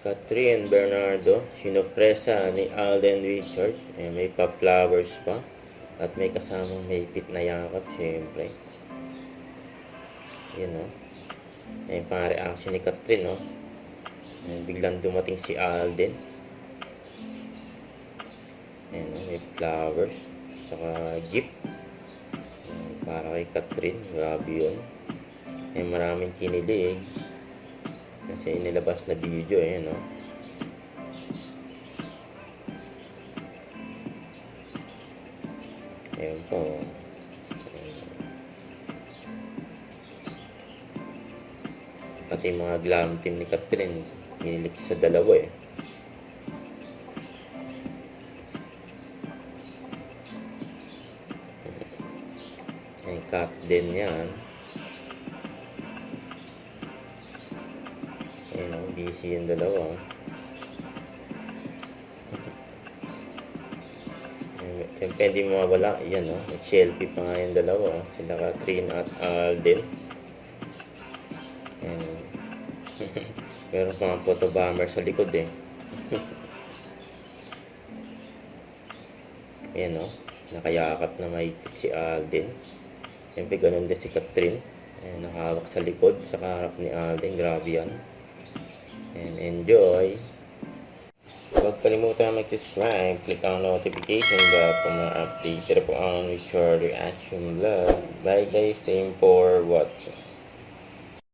Catherine Bernardo, sinupresa ni Alden Richards. May pa-flowers pa. At may kasamang mahigpit na yakap, syempre. Yun, no? Yung pang-reaction ni Catherine, no? Biglang dumating si Alden. Ayan, no? May flowers. Saka gift. Para kay Catherine. Grabe yun. Maraming kinilig. Kasi inilabas na video, no? Ayan po. Pati mga glam team ni Catherine, hinilik sa dalawa, Ayan, cut din yan. Ayan, busy yung dalawa. Siyempre, hindi mawawala. Yan, nag-selfie pa nga yung dalawa. Sila Catherine at Alden. Ayan. Meron pa mga photo bomber sa likod, Ayan, nakayakap na may si Alden. Siyempre, ganun din si Catherine. Ayan, nakahawak sa likod, sa kaharap ni Alden. Grabe yan. And enjoy! Huwag kalimutan mag-subscribe, click ang notification bell for mga updates. Ito po ang Richard Reaction Vlog. Bye guys, thank for watching.